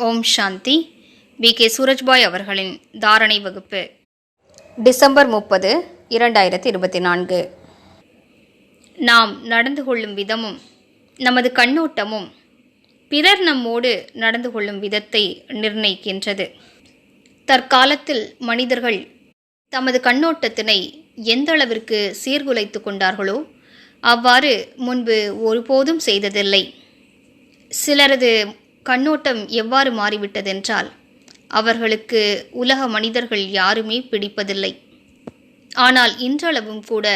ஓம் சாந்தி. K Surajbhai அவர்களின் தாரணை வகுப்பு டிசம்பர் 30, 2024. நாம் நடந்து கொள்ளும் விதமும் நமது கண்ணோட்டமும் பிறர் நம்மோடு நடந்து கொள்ளும் விதத்தை நிர்ணயிக்கின்றது. தற்காலத்தில் மனிதர்கள் தமது கண்ணோட்டத்தினை எந்த அளவிற்கு சீர்குலைத்து கொண்டார்களோ அவ்வாறு முன்பு ஒருபோதும் செய்ததில்லை. சிலரது கண்ணோட்டம் எவ்வாறு மாறிவிட்டதென்றால் அவர்களுக்கு உலக மனிதர்கள் யாருமே பிடிப்பதில்லை. ஆனால் இன்றளவும் கூட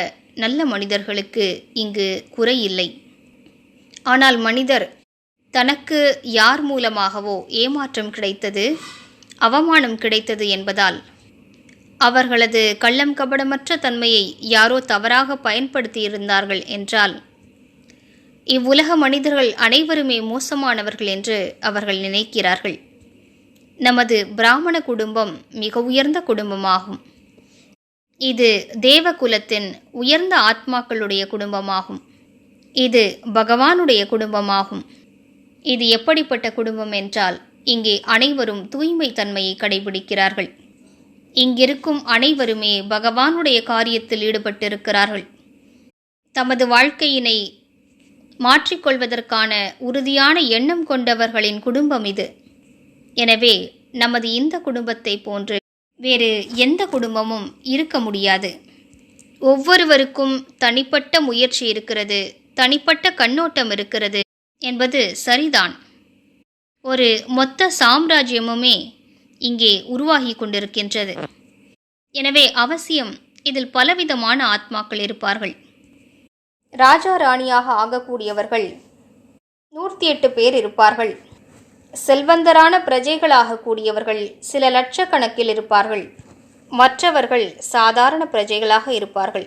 நல்ல மனிதர்களுக்கு இங்கு குறையில்லை. ஆனால் மனிதர் தனக்கு யார் மூலமாகவோ ஏமாற்றம் கிடைத்தது, அவமானம் கிடைத்தது என்பதால் அவர்களது கள்ளம் கபடமற்ற தன்மையை யாரோ தவறாக பயன்படுத்தியிருந்தார்கள் என்றால் இவ்வுலக மனிதர்கள் அனைவருமே மோசமானவர்கள் என்று அவர்கள் நினைக்கிறார்கள். நமது பிராமண குடும்பம் மிக உயர்ந்த குடும்பமாகும். இது தேவகுலத்தின் உயர்ந்த ஆத்மாக்களுடைய குடும்பமாகும். இது பகவானுடைய குடும்பமாகும். இது எப்படிப்பட்ட குடும்பம் என்றால் இங்கே அனைவரும் தூய்மை தன்மையை கடைபிடிக்கிறார்கள். இங்கிருக்கும் அனைவருமே பகவானுடைய காரியத்தில் ஈடுபட்டிருக்கிறார்கள். தமது வாழ்க்கையினை மாற்றிக்கொள்வதற்கான உறுதியான எண்ணம் கொண்டவர்களின் குடும்பம் இது. எனவே நமது இந்த குடும்பத்தை போன்று வேறு எந்த குடும்பமும் இருக்க முடியாது. ஒவ்வொருவருக்கும் தனிப்பட்ட முயற்சி இருக்கிறது, தனிப்பட்ட கண்ணோட்டம் இருக்கிறது என்பது சரிதான். ஒரு மொத்த சாம்ராஜ்யமுமே இங்கே உருவாகி கொண்டிருக்கின்றது. எனவே அவசியம் இதில் பலவிதமான ஆத்மாக்கள் இருப்பார்கள். ராஜா ராணியாக ஆகக்கூடியவர்கள் 108 பேர் இருப்பார்கள். செல்வந்தரான பிரஜைகளாக கூடியவர்கள் சில லட்சக்கணக்கில் இருப்பார்கள். மற்றவர்கள் சாதாரண பிரஜைகளாக இருப்பார்கள்.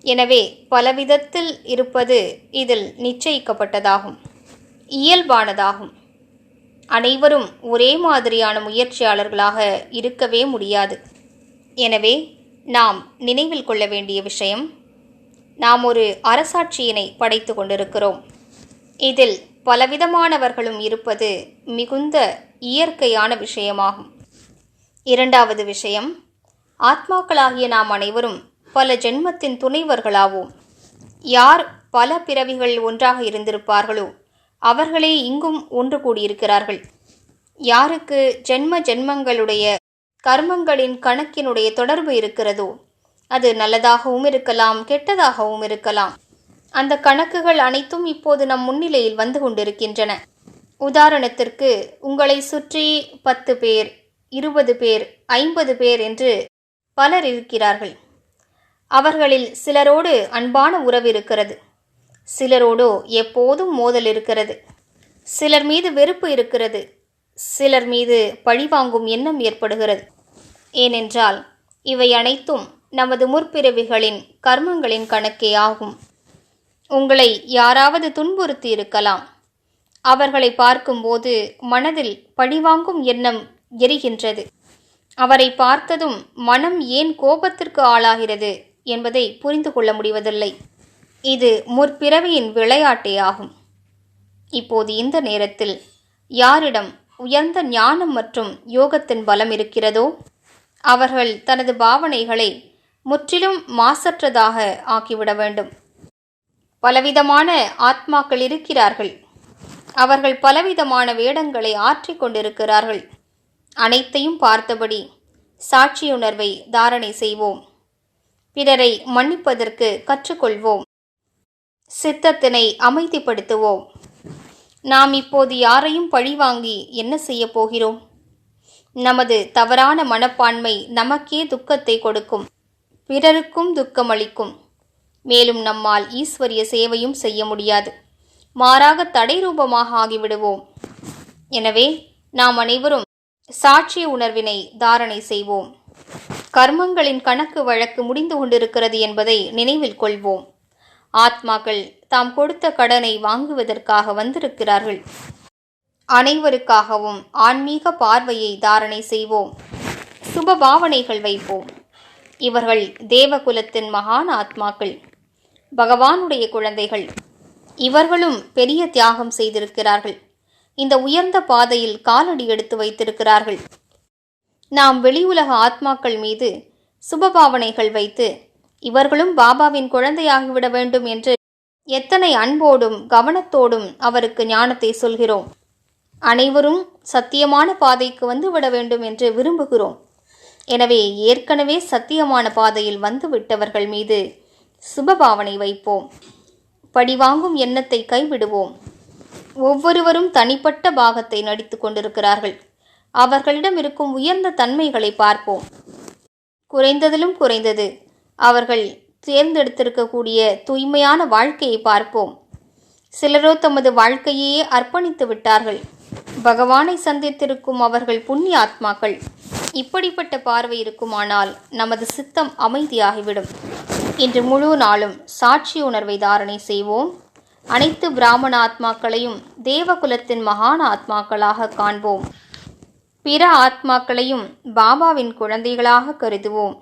எனவே பலவிதத்தில் இருப்பது இதில் நிச்சயிக்கப்பட்டதாகும், இயல்பானதாகும். அனைவரும் ஒரே மாதிரியான முயற்சியாளர்களாக இருக்கவே முடியாது. எனவே நாம் நினைவில் கொள்ள வேண்டிய விஷயம், நாம் ஒரு அரசாட்சியினை படைத்து கொண்டிருக்கிறோம். இதில் பலவிதமானவர்களும் இருப்பது மிகுந்த இயற்கையான விஷயமாகும். இரண்டாவது விஷயம், ஆத்மாக்களாகிய நாம் அனைவரும் பல ஜென்மத்தின் துணைவர்களாவோம். யார் பல பிறவிகள் ஒன்றாக இருந்திருப்பார்களோ அவர்களே இங்கும் ஒன்று கூடியிருக்கிறார்கள். யாருக்கு ஜென்ம ஜென்மங்களுடைய கர்மங்களின் கணக்கினுடைய தொடர்பு இருக்கிறதோ அது நல்லதாகவும் இருக்கலாம், கெட்டதாகவும் இருக்கலாம். அந்த கணக்குகள் அனைத்தும் இப்போது நம் முன்னிலையில் வந்து கொண்டிருக்கின்றன. உதாரணத்திற்கு, உங்களை சுற்றி 10 பேர், 20 பேர், 50 பேர் என்று பலர் இருக்கிறார்கள். அவர்களில் சிலரோடு அன்பான உறவு இருக்கிறது, சிலரோடோ எப்போதும் மோதல் இருக்கிறது. சிலர் மீது வெறுப்பு இருக்கிறது, சிலர் மீது பழிவாங்கும் எண்ணம் ஏற்படுகிறது. ஏனென்றால் இவை அனைத்தும் நமது முற்பிறவிகளின் கர்மங்களின் கணக்கே ஆகும். உங்களை யாராவது துன்புறுத்தி இருக்கலாம். அவர்களை பார்க்கும்போது மனதில் பழிவாங்கும் எண்ணம் எரிகின்றது. அவரை பார்த்ததும் மனம் ஏன் கோபத்திற்கு ஆளாகிறது என்பதை புரிந்து கொள்ள முடிவதில்லை. இது முற்பிறவியின் விளையாட்டே ஆகும். இப்போது இந்த நேரத்தில் யாரிடம் உயர்ந்த ஞானம் மற்றும் யோகத்தின் பலம் இருக்கிறதோ அவர்கள் தனது பாவனைகளை முற்றிலும் மாசற்றதாக ஆக்கிவிட வேண்டும். பலவிதமான ஆத்மாக்கள் இருக்கிறார்கள். அவர்கள் பலவிதமான வேடங்களை ஆற்றிக் கொண்டிருக்கிறார்கள். அனைத்தையும் பார்த்தபடி சாட்சியுணர்வை தாரணை செய்வோம். பிறரை மன்னிப்பதற்கு கற்றுக்கொள்வோம். சித்தத்தினை அமைதிப்படுத்துவோம். நாம் இப்போது யாரையும் பழிவாங்கி என்ன செய்ய போகிறோம்? நமது தவறான மனப்பான்மை நமக்கே துக்கத்தை கொடுக்கும், பிறருக்கும் துக்கமளிக்கும். மேலும் நம்மால் ஈஸ்வரிய சேவையும் செய்ய முடியாது, மாறாக தடை ரூபமாக ஆகிவிடுவோம். எனவே நாம் அனைவரும் சாட்சிய உணர்வினை தாரணை செய்வோம். கர்மங்களின் கணக்கு வழக்கு முடிந்து கொண்டிருக்கிறது என்பதை நினைவில் கொள்வோம். ஆத்மாக்கள் தாம் கொடுத்த கடனை வாங்குவதற்காக வந்திருக்கிறார்கள். அனைவருக்காகவும் ஆன்மீக பார்வையை தாரணை செய்வோம். சுப பாவனைகள் வைப்போம். இவர்கள் தேவகுலத்தின் மகான் ஆத்மாக்கள், பகவானுடைய குழந்தைகள். இவர்களும் பெரிய தியாகம் செய்திருக்கிறார்கள். இந்த உயர்ந்த பாதையில் காலடி எடுத்து வைத்திருக்கிறார்கள். நாம் வெளி உலக ஆத்மாக்கள் மீது சுபபாவனைகள் வைத்து இவர்களும் பாபாவின் குழந்தையாகிவிட வேண்டும் என்று எத்தனை அன்போடும் கவனத்தோடும் அவருக்கு ஞானத்தை சொல்கிறோம். அனைவரும் சத்தியமான பாதைக்கு வந்து விட வேண்டும் என்று விரும்புகிறோம். எனவே ஏற்கனவே சத்தியமான பாதையில் வந்து விட்டவர்கள் மீது சுபபாவனை வைப்போம். படிவாங்கும் எண்ணத்தை கைவிடுவோம். ஒவ்வொருவரும் தனிப்பட்ட பாகத்தை நடித்து கொண்டிருக்கிறார்கள். அவர்களிடம் இருக்கும் உயர்ந்த தன்மைகளை பார்ப்போம். குறைந்ததிலும் குறைந்தது அவர்கள் தேர்ந்தெடுத்திருக்கக்கூடிய தூய்மையான வாழ்க்கையை பார்ப்போம். சிலரோ தமது வாழ்க்கையே அர்ப்பணித்து விட்டார்கள். பகவானை சந்தித்திருக்கும் அவர்கள் புண்ணிய ஆத்மாக்கள். இப்படிப்பட்ட பார்வை இருக்குமானால் நமது சித்தம் அமைதியாகிவிடும். இன்று முழு நாளும் சாட்சி உணர்வை தாரணை செய்வோம். அனைத்து பிராமண ஆத்மாக்களையும் தேவகுலத்தின் மகான் ஆத்மாக்களாக காண்போம். பிற ஆத்மாக்களையும் பாபாவின் குழந்தைகளாக கருதுவோம்.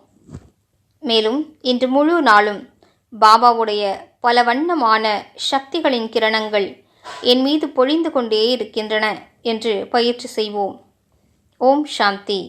மேலும் இன்று முழு நாளும் பாபாவுடைய பல வண்ணமான சக்திகளின் கிரணங்கள் என் மீது பொழிந்து கொண்டே இருக்கின்றன என்று பயிற்சி செய்வோம். ஓம் சாந்தி.